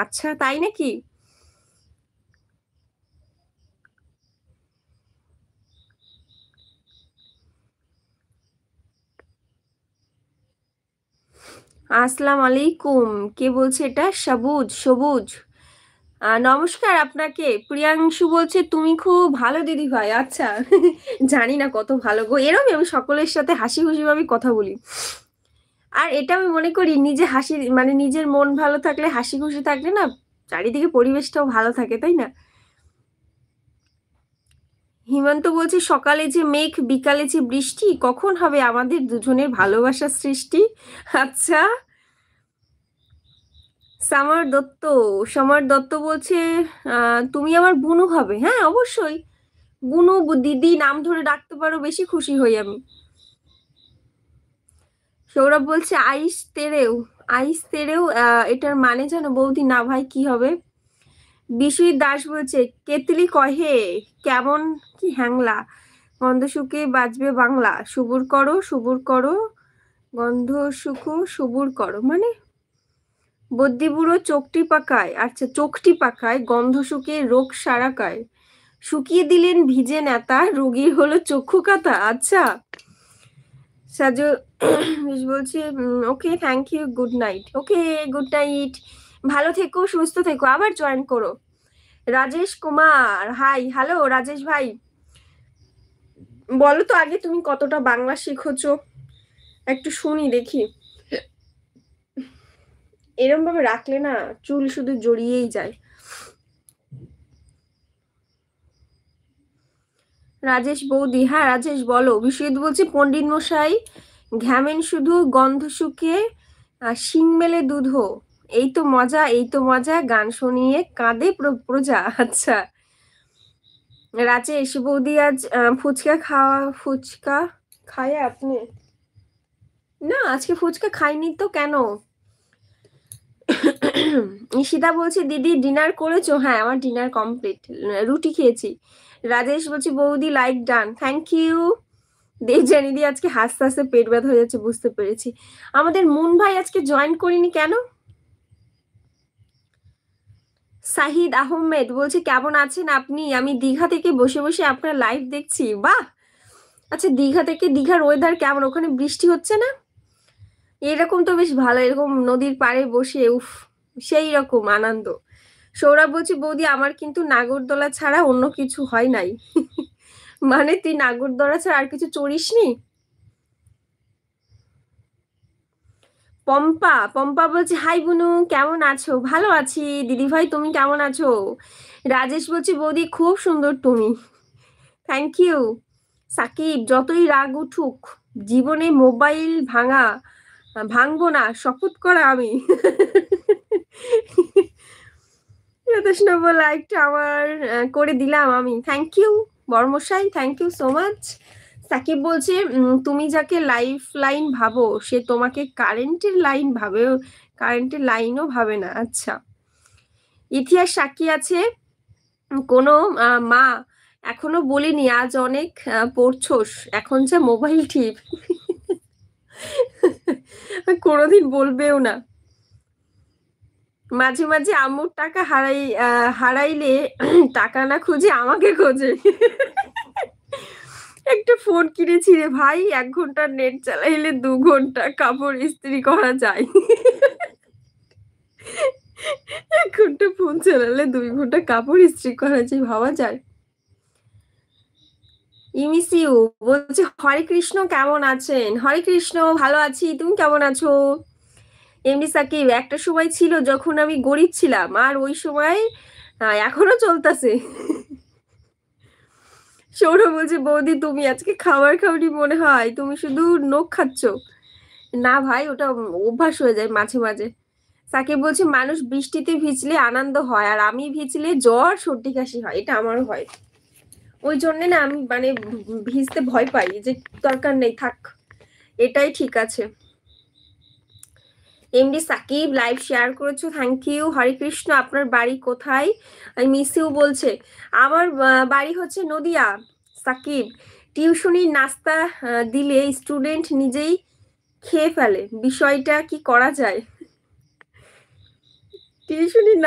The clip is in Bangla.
আচ্ছা, তাই নাকি? আসসালামু আলাইকুম। কে বলছে এটা? সবুজ, সবুজ। নমস্কার আপনাকে। প্রিয়াংশু বলছে তুমি খুব ভালো দিদিভাই। আচ্ছা। জানি না কত ভালো গো। এরকমই আমি সকলের সাথে হাসি খুশি ভাবে কথা বলি। আর এটা আমি মনে করি নিজে হাসি মানে নিজের মন ভালো থাকলে হাসি খুশি থাকলে না চারিদিকে পরিবেশটাও ভালো থাকে, তাই না? হিমন্ত বলছে সকালে যে মেঘ বিকালে যে বৃষ্টি, কখন হবে আমাদের দুজনের ভালোবাসার সৃষ্টি? আচ্ছা। সামার দত্ত, সমর দত্ত বলছে তুমি আমার বুনু হবে। হ্যাঁ, অবশ্যই। বুনু দিদি নাম ধরে ডাকতে পারো, বেশি খুশি হই আমি। সৌরভ বলছে আইস তেরেও। আইস তেরেও এটার মানে জানো বৌদি? না ভাই, কি হবে? বিশ্বজিৎ দাস বলছে কেতলি কহে কেমন কি হ্যাংলা, গন্ধ শুকে বাজবে বাংলা, সুবুর করো সুবুর করো, গন্ধ শুকো সুবুর করো মানে বদ্যি বুড়ো চোখটি পাকায়, আচ্ছা চোখটি পাকায়, গন্ধ শুকিয়ে রোগ সারাকায়, শুকিয়ে দিলেন ভিজে নেতা, রোগীর হলো চক্ষু কাতা। আচ্ছা। সাজু বলছি okay, thank you, good night. Okay, good night. ভালো থেকো, সুস্থ থেকো, আবার জয়েন করো। রাজেশ কুমার, হাই, হ্যালো রাজেশ ভাই। বলো তো আগে তুমি কতটা বাংলা শিখেছো, একটু শুনি দেখি। এরম ভাবে রাখলে না চুল শুধু জড়িয়েই যায়। রাজেশ বৌদি, হ্যাঁ রাজেশ বলো। বিশ্বজিৎ বলছে পণ্ডিত মশাই ঘ্যামেন শুধু গন্ধ শুকিয়ে শিং মেলে দুধো, এই তো মজা, এই তো মজা, গান শুনিয়ে কাঁদে প্রজা। আচ্ছা। রাজেশ বৌদি আজ ফুচকা খাওয়া, ফুচকা খায় আপনি? না, আজকে ফুচকা খাইনি তো, কেন? ঈশিতা বলছে দিদি ডিনার করেছো? হ্যাঁ, আমার ডিনার কমপ্লিট, রুটি খেয়েছি। রাজেশ বলছে বৌদি like done, thank you. Debjani দি আজকে হাসতে হাসতে পেট ব্যথা হয়ে যাচ্ছে, বুঝতে পেরেছি। আমাদের মুন ভাই আজকে জয়েন করিনি কেন? সাহিদ আহমেদ বলছে কেমন আছেন আপনি? আমি দীঘা থেকে বসে বসে আপনার লাইভ দেখছি। বাহ। আচ্ছা, দীঘা থেকে, দীঘার ওয়েদার কেমন? ওখানে বৃষ্টি হচ্ছে না? এরকম তো বেশ ভালো, এরকম নদীর পাড়ে বসে উফ, সেই রকম আনন্দ। সৌরভ বলছে বৌদি আমার কিন্তু নাগরদোলা ছাড়া অন্য কিছু হয় নাই। মানে তুই নাগরদোলা ছাড়া আর কিছু চড়িসনি? পম্পা, পম্পা বলছে হাই বুনু, কেমন আছো? ভালো আছি দিদি ভাই, তুমি কেমন আছো? রাজেশ বলছে বৌদি খুব সুন্দর তুমি। Thank you. সাকিব, যতই রাগ উঠুক জীবনে মোবাইল ভাঙবো না, শপথ করা আমি। যথেষ্ট লাইকটা আমার করে দিলাম আমি, থ্যাংক ইউ বর্মশাই, thank you so much. Sakib বলছে তুমি যাকে লাইফ লাইন ভাবো সে তোমাকে কারেন্টের লাইন ভাবে, কারেন্টের লাইনও ভাবে না। আচ্ছা। ইতিহাস সাক্ষী আছে কোনো মা এখনো বলিনি আজ অনেক পড়ছোস, এখন যা মোবাইল টিপ। কোনোদিন বলবেও না। মাঝে মাঝে আম্মুর টাকা হারাইলে টাকা না খুঁজে আমাকে খোঁজে। একটা ফোন কিনেছি রে ভাই, 1 ঘন্টা নেট চালাইলে 2 ঘন্টা কাপড় ইস্ত্রি করা যায়। 1 ঘন্টা ফোন চালালে 2 ঘন্টা কাপড় ইস্ত্রি করা যায়, ভাবা যায়? ইমিসিউ বলছে হরে কৃষ্ণ, কেমন আছেন? হরে কৃষ্ণ, ভালো আছি, তুমি কেমন আছো? এমনি সাকিব, একটা সময় ছিল যখন আমি গরিব ছিলাম, আর ওই সময় এখনো চলতেছে। সৌরভ বলছে বৌদি তুমি আজকে খাবার খাওনি মনে হয়, তুমি শুধু নখ খাচ্ছ। না ভাই, ওটা অভ্যাস হয়ে যায় মাঝে মাঝে। সাকিব বলছে মানুষ বৃষ্টিতে ভিজলে আনন্দ হয়, আর আমি ভিজলে জ্বর সর্দি কাশি হয়, এটা আমারও হয়। ওই জন্য না আমি মানে ভিজতে ভয় পাই, যে দরকার নেই থাক, এটাই ঠিক আছে। এমডি সাকিব লাইভ শেয়ার করেছো, থ্যাংক ইউ। হরে কৃষ্ণ, আপনার বাড়ি কোথায়? আমি মিস ইউ বলছে। আমার বাড়ি হচ্ছে নদিয়া। সাকিব, টিউশনির নাস্তা দিলে স্টুডেন্ট নিজেই খেয়ে ফেলে, বিষয়টা কি করা যায়? টিউশনির